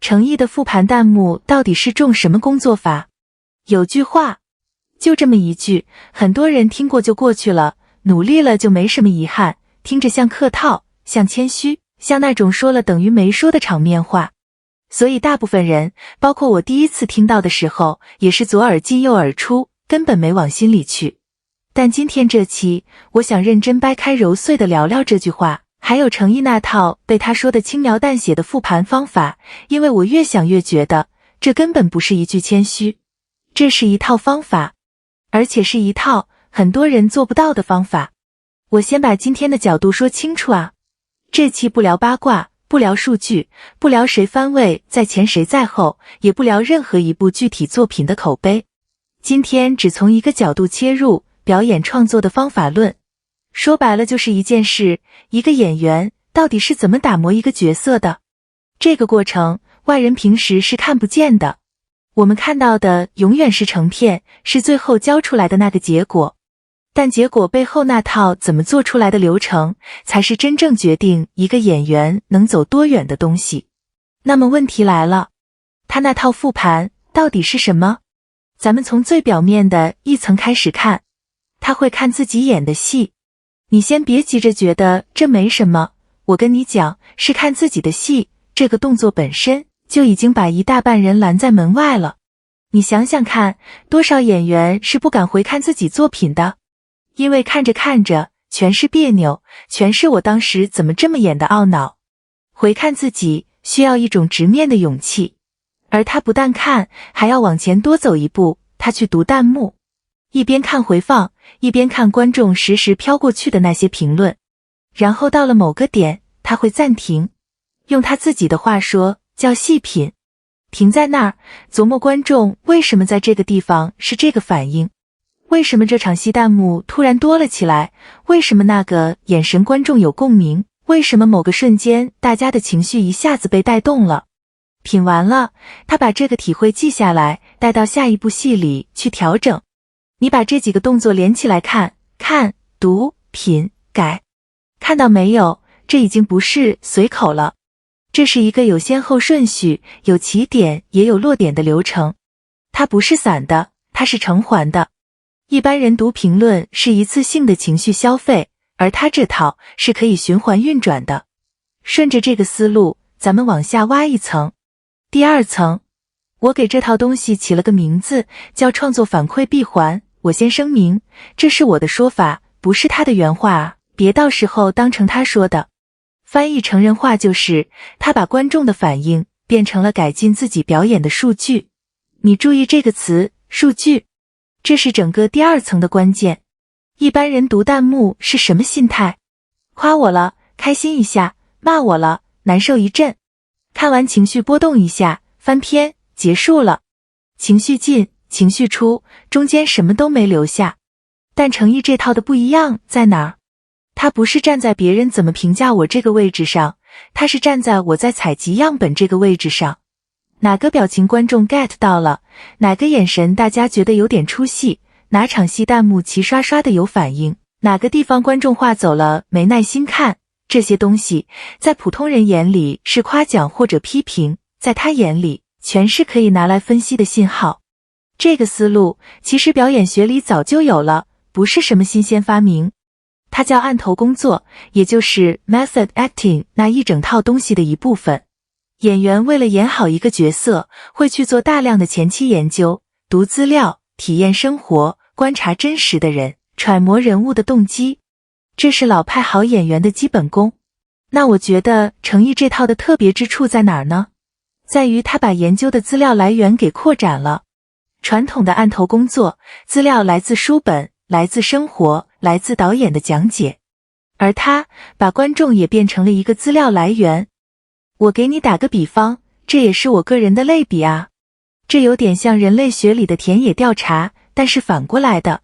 诚意的复盘弹幕到底是种什么工作法？有句话，就这么一句，很多人听过就过去了，努力了就没什么遗憾，听着像客套，像谦虚，像那种说了等于没说的场面话。所以大部分人，包括我第一次听到的时候，也是左耳进右耳出，根本没往心里去。但今天这期，我想认真掰开揉碎的聊聊这句话，还有诚意那套被他说的轻描淡写的复盘方法，因为我越想越觉得，这根本不是一句谦虚，这是一套方法，而且是一套很多人做不到的方法。我先把今天的角度说清楚啊，这期不聊八卦，不聊数据，不聊谁番位在前谁在后，也不聊任何一部具体作品的口碑。今天只从一个角度切入，表演创作的方法论。说白了就是一件事，一个演员到底是怎么打磨一个角色的。这个过程，外人平时是看不见的。我们看到的永远是成片，是最后交出来的那个结果。但结果背后那套怎么做出来的流程，才是真正决定一个演员能走多远的东西。那么问题来了，他那套复盘到底是什么？咱们从最表面的一层开始看，他会看自己演的戏。你先别急着觉得这没什么，我跟你讲，是看自己的戏，这个动作本身就已经把一大半人拦在门外了。你想想看，多少演员是不敢回看自己作品的？因为看着看着全是别扭，全是我当时怎么这么演的懊恼。回看自己需要一种直面的勇气，而他不但看，还要往前多走一步，他去读弹幕，一边看回放，一边看观众实时飘过去的那些评论，然后到了某个点，他会暂停，用他自己的话说，叫细品，停在那儿，琢磨观众为什么在这个地方是这个反应，为什么这场戏弹幕突然多了起来，为什么那个眼神观众有共鸣，为什么某个瞬间大家的情绪一下子被带动了。品完了，他把这个体会记下来，带到下一部戏里去调整。你把这几个动作连起来看，看、读、品、改，看到没有？这已经不是随口了，这是一个有先后顺序，有起点也有落点的流程。它不是散的，它是成环的。一般人读评论是一次性的情绪消费，而他这套是可以循环运转的。顺着这个思路，咱们往下挖一层。第二层，我给这套东西起了个名字，叫创作反馈闭环。我先声明，这是我的说法，不是他的原话啊，别到时候当成他说的。翻译成人话就是，他把观众的反应变成了改进自己表演的数据。你注意这个词，数据。这是整个第二层的关键。一般人读弹幕是什么心态？夸我了，开心一下；骂我了，难受一阵。看完情绪波动一下，翻篇，结束了。情绪进，情绪出，中间什么都没留下。但诚意这套的不一样在哪儿？他不是站在别人怎么评价我这个位置上，他是站在我在采集样本这个位置上。哪个表情观众 get 到了，哪个眼神大家觉得有点出戏，哪场戏弹幕齐刷刷的有反应，哪个地方观众话走了没耐心看，这些东西在普通人眼里是夸奖或者批评，在他眼里全是可以拿来分析的信号。这个思路其实表演学里早就有了，不是什么新鲜发明，它叫案头工作，也就是 method acting 那一整套东西的一部分。演员为了演好一个角色，会去做大量的前期研究，读资料，体验生活，观察真实的人，揣摩人物的动机，这是老派好演员的基本功。那我觉得诚意这套的特别之处在哪儿呢？在于他把研究的资料来源给扩展了。传统的案头工作，资料来自书本，来自生活，来自导演的讲解，而他把观众也变成了一个资料来源。我给你打个比方，这也是我个人的类比啊。这有点像人类学里的田野调查，但是反过来的。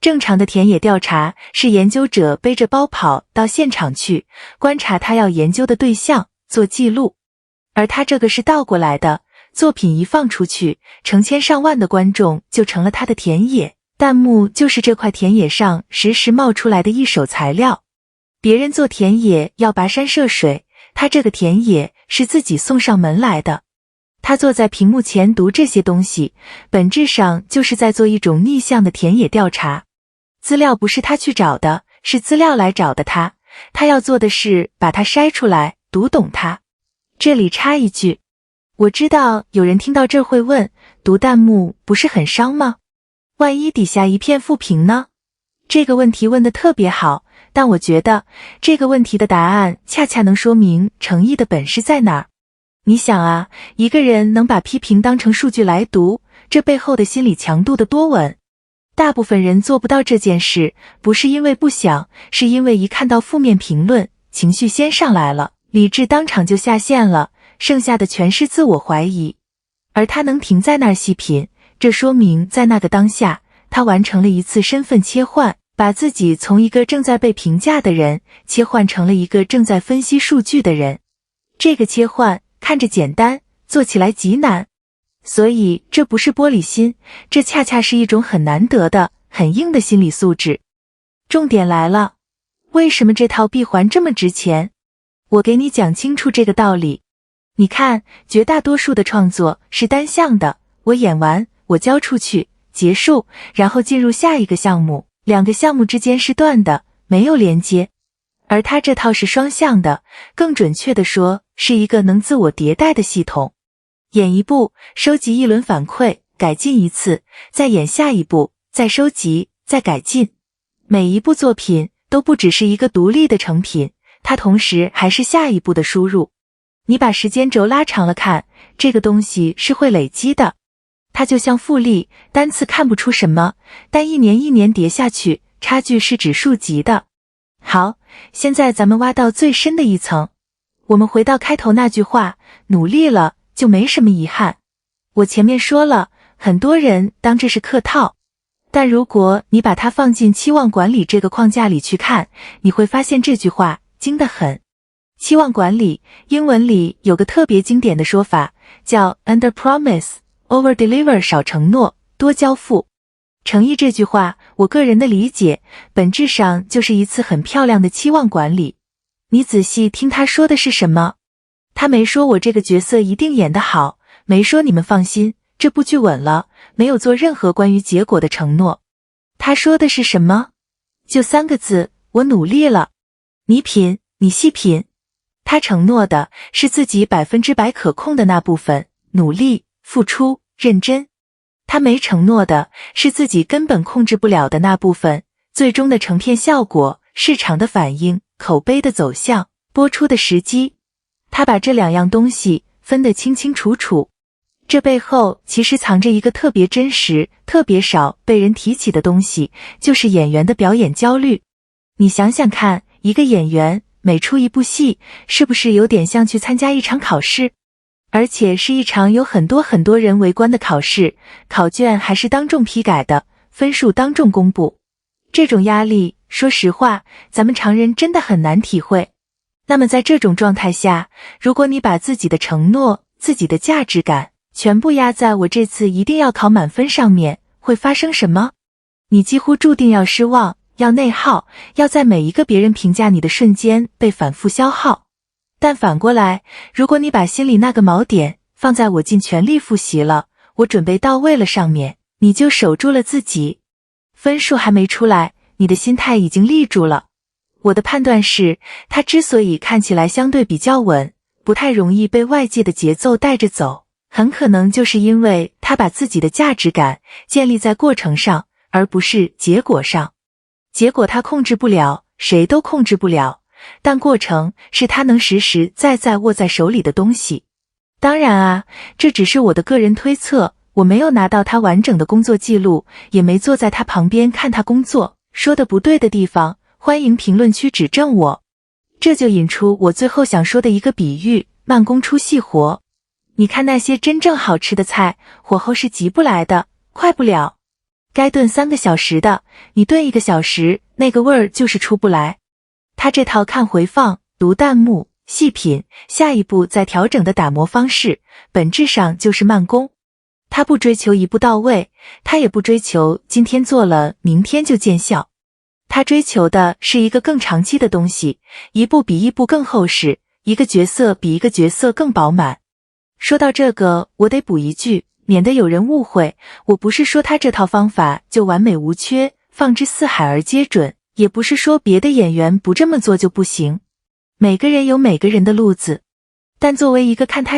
正常的田野调查是研究者背着包跑到现场去，观察他要研究的对象，做记录。而他这个是倒过来的，作品一放出去，成千上万的观众就成了他的田野，弹幕就是这块田野上实时冒出来的一手材料。别人做田野要跋山涉水，他这个田野是自己送上门来的。他坐在屏幕前读这些东西，本质上就是在做一种逆向的田野调查。资料不是他去找的，是资料来找的他。他要做的是把它筛出来，读懂它。这里插一句，我知道有人听到这儿会问，读弹幕不是很伤吗？万一底下一片负评呢？这个问题问得特别好，但我觉得这个问题的答案恰恰能说明诚意的本事在哪儿。你想啊，一个人能把批评当成数据来读，这背后的心理强度的多稳。大部分人做不到这件事，不是因为不想，是因为一看到负面评论，情绪先上来了，理智当场就下线了，剩下的全是自我怀疑。而他能停在那儿细品，这说明在那个当下，他完成了一次身份切换，把自己从一个正在被评价的人，切换成了一个正在分析数据的人。这个切换看着简单，做起来极难。所以这不是玻璃心，这恰恰是一种很难得的、很硬的心理素质。重点来了，为什么这套闭环这么值钱？我给你讲清楚这个道理。你看，绝大多数的创作是单向的，我演完，我交出去，结束，然后进入下一个项目，两个项目之间是断的，没有连接。而他这套是双向的，更准确地说，是一个能自我迭代的系统。演一部，收集一轮反馈，改进一次，再演下一步，再收集，再改进。每一部作品都不只是一个独立的成品，它同时还是下一步的输入。你把时间轴拉长了看，这个东西是会累积的。它就像复利，单次看不出什么，但一年一年叠下去，差距是指数级的。好，现在咱们挖到最深的一层。我们回到开头那句话，努力了就没什么遗憾。我前面说了，很多人当这是客套，但如果你把它放进期望管理这个框架里去看，你会发现这句话精得很。期望管理，英文里有个特别经典的说法，叫 under promise, over deliver， 少承诺，多交付。诚意这句话，我个人的理解，本质上就是一次很漂亮的期望管理。你仔细听他说的是什么？他没说我这个角色一定演得好，没说你们放心，这部剧稳了，没有做任何关于结果的承诺。他说的是什么？就3个字，我努力了。你品，你细品。他承诺的是自己100%可控的那部分，努力、付出、认真。他没承诺的是自己根本控制不了的那部分，最终的成片效果、市场的反应、口碑的走向、播出的时机。他把这2样东西分得清清楚楚。这背后其实藏着一个特别真实、特别少被人提起的东西，就是演员的表演焦虑。你想想看，一个演员每出一部戏，是不是有点像去参加一场考试？而且是一场有很多人围观的考试，考卷还是当众批改的，分数当众公布。这种压力，说实话，咱们常人真的很难体会。那么在这种状态下，如果你把自己的承诺、自己的价值感全部压在我这次一定要考满分上面，会发生什么？你几乎注定要失望，要内耗，要在每一个别人评价你的瞬间被反复消耗。但反过来，如果你把心里那个锚点放在我尽全力复习了，我准备到位了上面，你就守住了自己。分数还没出来，你的心态已经立住了。我的判断是，他之所以看起来相对比较稳，不太容易被外界的节奏带着走，很可能就是因为他把自己的价值感建立在过程上，而不是结果上。结果他控制不了，谁都控制不了，但过程是他能实实在在握在手里的东西。当然啊，这只是我的个人推测，我没有拿到他完整的工作记录，也没坐在他旁边看他工作，说的不对的地方，欢迎评论区指正我。这就引出我最后想说的一个比喻，慢工出细活。你看那些真正好吃的菜，火候是急不来的，快不了。该炖3个小时的，你炖1个小时，那个味儿就是出不来。他这套看回放、读弹幕、细品，下一步再调整的打磨方式，本质上就是慢工。他不追求一步到位，他也不追求今天做了明天就见效。他追求的是一个更长期的东西，一步比一步更厚实，一个角色比一个角色更饱满。说到这个，我得补一句，免得有人误会，我不是说他这套方法就完美无缺，放之四海而皆准，也不是说别的演员不这么做就不行。每个人有每个人的路子，但作为一个看他